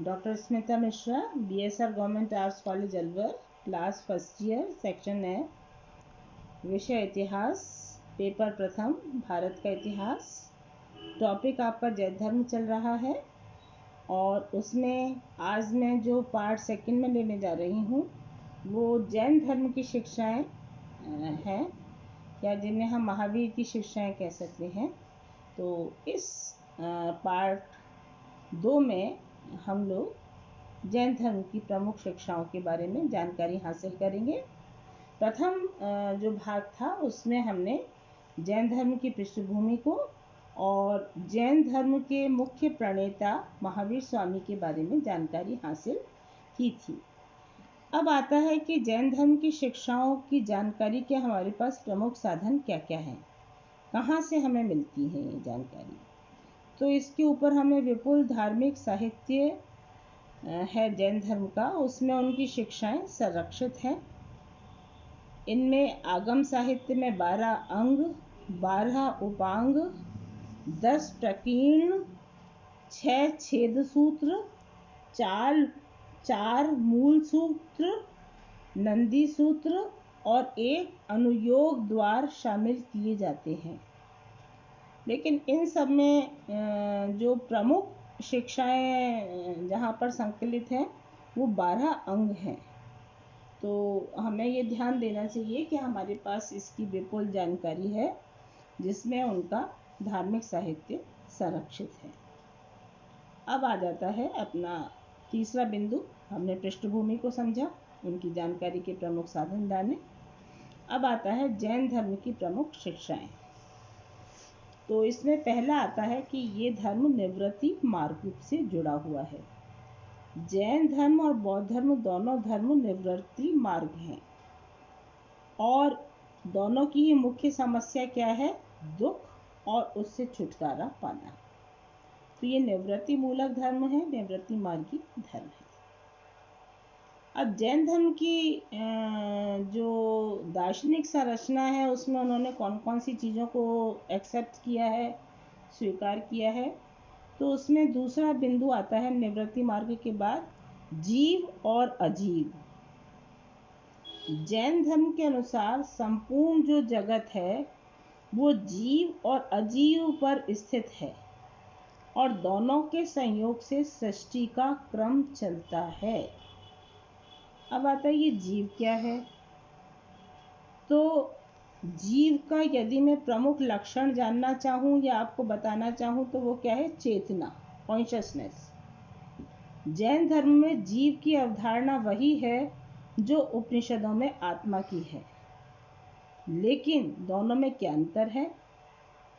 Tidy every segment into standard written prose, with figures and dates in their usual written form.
Doctor Smita Mishra, BSR government arts college Alwar, class first year, section है विषय इतिहास, पेपर प्रथम, भारत का इतिहास। टॉपिक आपका जैन धर्म चल रहा है और उसमें आज मैं जो पार्ट सेकंड में लेने जा रही हूँ वो जैन धर्म की शिक्षाएं हैं, या जिन्हें हम महावीर की शिक्षाएं कह सकते हैं। तो इस पार्ट 2 में हम लोग जैन धर्म की प्रमुख शिक्षाओं के बारे में जानकारी हासिल करेंगे। प्रथम जो भाग था उसमें हमने जैन धर्म की पृष्ठभूमि को और जैन धर्म के मुख्य प्रणेता महावीर स्वामी के बारे में जानकारी हासिल की थी। अब आता है कि जैन धर्म की शिक्षाओं की जानकारी के हमारे पास प्रमुख साधन क्या क्या हैं, कहाँ से हमें मिलती है ये जानकारी। तो इसके ऊपर हमें विपुल धार्मिक साहित्य है जैन धर्म का, उसमें उनकी शिक्षाएं संरक्षित हैं। इनमें आगम साहित्य में 12 अंग, 12 उपांग, 10 प्रकीर्ण, 6 छेद सूत्र, 4 मूल सूत्र, नंदी सूत्र और 1 अनुयोग द्वार शामिल किए जाते हैं। लेकिन इन सब में जो प्रमुख शिक्षाएं जहाँ पर संकलित हैं वो 12 अंग हैं। तो हमें ये ध्यान देना चाहिए कि हमारे पास इसकी विपुल जानकारी है जिसमें उनका धार्मिक साहित्य संरक्षित है। अब आ जाता है अपना तीसरा बिंदु। हमने पृष्ठभूमि को समझा, उनकी जानकारी के प्रमुख साधन जाने। अब आता है जैन धर्म की प्रमुख शिक्षाएं। तो इसमें पहला आता है कि ये धर्म निवृत्ति मार्ग से जुड़ा हुआ है। जैन धर्म और बौद्ध धर्म दोनों धर्म निवृत्ति मार्ग हैं और दोनों की ही मुख्य समस्या क्या है? दुख और उससे छुटकारा पाना। तो ये निवृत्ति मूलक धर्म है, निवृत्ति मार्गी धर्म है। अब जैन धर्म की जो दार्शनिक संरचना है उसमें उन्होंने कौन कौन सी चीज़ों को एक्सेप्ट किया है, स्वीकार किया है। तो उसमें दूसरा बिंदु आता है निवृत्ति मार्ग के बाद जीव और अजीव। जैन धर्म के अनुसार संपूर्ण जो जगत है वो जीव और अजीव पर स्थित है और दोनों के संयोग से सृष्टि का क्रम चलता है। अब आता है ये जीव क्या है। तो जीव का यदि मैं प्रमुख लक्षण जानना चाहूँ या आपको बताना चाहूँ तो वो क्या है? चेतना, कॉन्शियसनेस। जैन धर्म में जीव की अवधारणा वही है जो उपनिषदों में आत्मा की है। लेकिन दोनों में क्या अंतर है?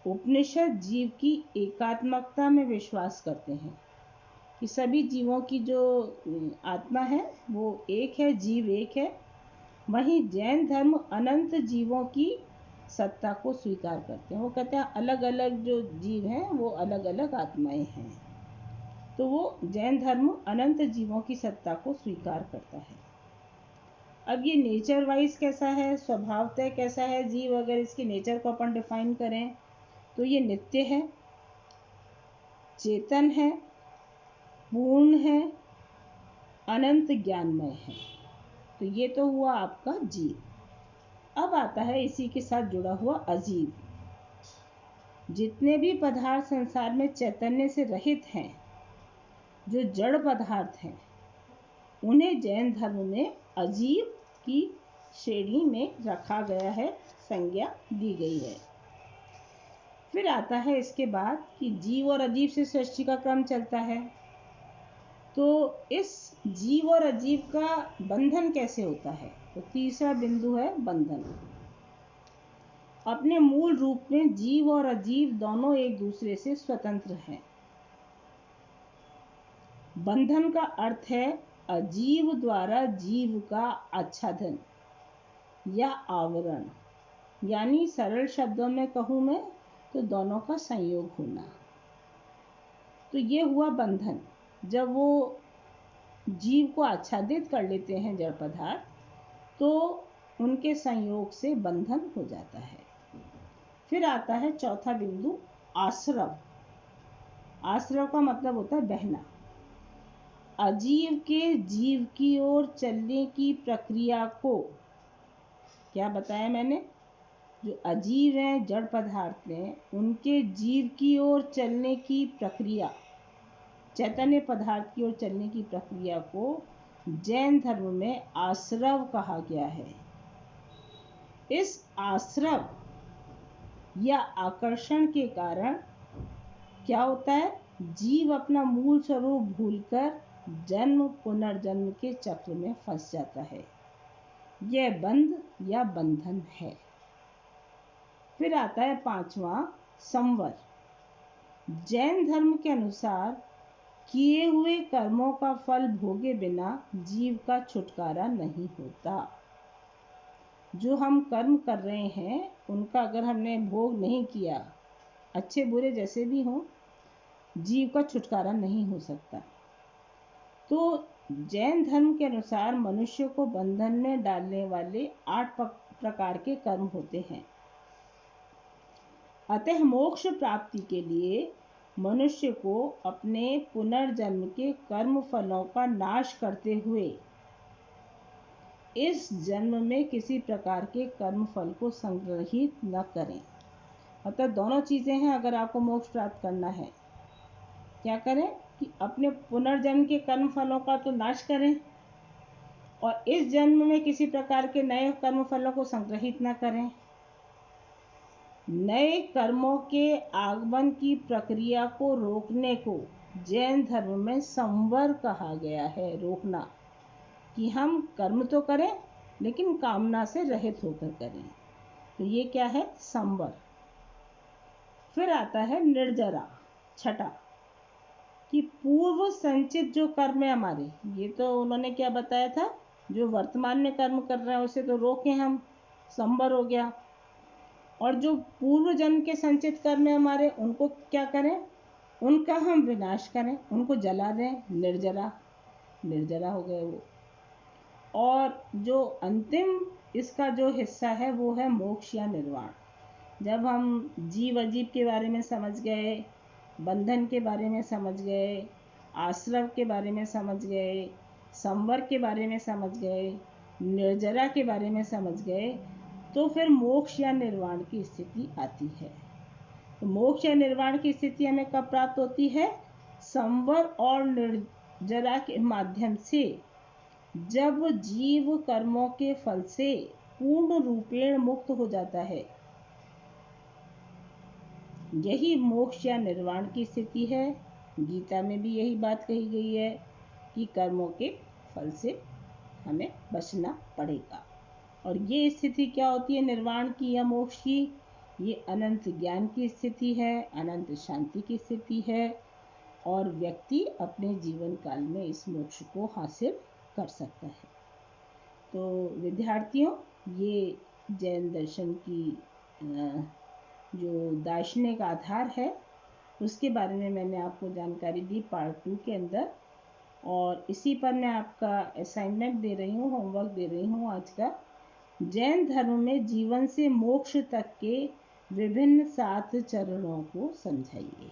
उपनिषद जीव की एकात्मकता में विश्वास करते हैं कि सभी जीवों की जो आत्मा है वो एक है, जीव एक है। वहीं जैन धर्म अनंत जीवों की सत्ता को स्वीकार करते हैं। वो कहते हैं अलग अलग जो जीव हैं वो अलग अलग आत्माएं हैं। तो वो जैन धर्म अनंत जीवों की सत्ता को स्वीकार करता है। अब ये नेचर वाइज कैसा है, स्वभावतः कैसा है जीव? अगर इसकी नेचर को अपन डिफाइन करें तो ये नित्य है, चेतन है, पूर्ण है, अनंत ज्ञानमय है। तो ये तो हुआ आपका जीव। अब आता है इसी के साथ जुड़ा हुआ अजीव। जितने भी पदार्थ संसार में चैतन्य से रहित हैं, जो जड़ पदार्थ हैं, उन्हें जैन धर्म में अजीव की श्रेणी में रखा गया है, संज्ञा दी गई है। फिर आता है इसके बाद कि जीव और अजीव से सृष्टि का क्रम चलता है। तो इस जीव और अजीव का बंधन कैसे होता है? तो तीसरा बिंदु है बंधन। अपने मूल रूप में जीव और अजीव दोनों एक दूसरे से स्वतंत्र हैं। बंधन का अर्थ है अजीव द्वारा जीव का आच्छादन या आवरण, यानी सरल शब्दों में कहूँ मैं तो दोनों का संयोग होना। तो ये हुआ बंधन। जब वो जीव को आच्छादित कर लेते हैं जड़ पदार्थ तो उनके संयोग से बंधन हो जाता है। फिर आता है चौथा बिंदु आश्रव। आश्रव का मतलब होता है बहना। अजीव के जीव की ओर चलने की प्रक्रिया को, क्या बताया मैंने, जो अजीव हैं, जड़ पदार्थ हैं, उनके जीव की ओर चलने की प्रक्रिया, चैतन्य पदार्थ की ओर चलने की प्रक्रिया को जैन धर्म में आश्रव कहा गया है। इस आश्रव या आकर्षण के कारण क्या होता है, जीव अपना मूल स्वरूप भूलकर जन्म पुनर्जन्म के चक्र में फंस जाता है। यह बंध या बंधन है। फिर आता है पांचवा, संवर। जैन धर्म के अनुसार किए हुए कर्मों का फल भोगे बिना जीव का छुटकारा नहीं होता। जो हम कर्म कर रहे हैं उनका अगर हमने भोग नहीं किया, अच्छे बुरे जैसे भी हों, जीव का छुटकारा नहीं हो सकता। तो जैन धर्म के अनुसार मनुष्य को बंधन में डालने वाले 8 प्रकार के कर्म होते हैं। अतः मोक्ष प्राप्ति के लिए मनुष्य को अपने पुनर्जन्म के कर्म फलों का नाश करते हुए इस जन्म में किसी प्रकार के कर्म फल को संग्रहित न करें। मतलब दोनों चीजें हैं। अगर आपको मोक्ष प्राप्त करना है, क्या करें कि अपने पुनर्जन्म के कर्म फलों का तो नाश करें और इस जन्म में किसी प्रकार के नए कर्म फलों को संग्रहित न करें। नए कर्मों के आगमन की प्रक्रिया को रोकने को जैन धर्म में संवर कहा गया है। रोकना, कि हम कर्म तो करें लेकिन कामना से रहित होकर करें, तो ये क्या है, संवर। फिर आता है निर्जरा, छठा, कि पूर्व संचित जो कर्म है हमारे, ये तो उन्होंने क्या बताया था, जो वर्तमान में कर्म कर रहे हैं उसे तो रोकें हम, संवर हो गया। और जो पूर्व जन्म के संचित कर्म है हमारे, उनको क्या करें, उनका हम विनाश करें, उनको जला दें, निर्जरा, निर्जरा हो गए वो। और जो अंतिम इसका जो हिस्सा है वो है मोक्ष या निर्वाण। जब हम जीव अजीव के बारे में समझ गए, बंधन के बारे में समझ गए, आश्रव के बारे में समझ गए, संवर के बारे में समझ गए, निर्जरा के बारे में समझ गए, तो फिर मोक्ष या निर्वाण की स्थिति आती है। तो मोक्ष या निर्वाण की स्थिति हमें कब प्राप्त होती है, संवर और निर्जरा के माध्यम से, जब जीव कर्मों के फल से पूर्ण रूपेण मुक्त हो जाता है। यही मोक्ष या निर्वाण की स्थिति है। गीता में भी यही बात कही गई है कि कर्मों के फल से हमें बचना पड़ेगा। और ये स्थिति क्या होती है निर्वाण की या मोक्ष की, ये अनंत ज्ञान की स्थिति है, अनंत शांति की स्थिति है, और व्यक्ति अपने जीवन काल में इस मोक्ष को हासिल कर सकता है। तो विद्यार्थियों, ये जैन दर्शन की जो दार्शनिक आधार है उसके बारे में मैंने आपको जानकारी दी पार्ट 2 के अंदर। और इसी पर मैं आपका असाइनमेंट दे रही हूँ, होमवर्क दे रही हूँ आज का। जैन धर्म में जीवन से मोक्ष तक के विभिन्न 7 चरणों को समझाइए।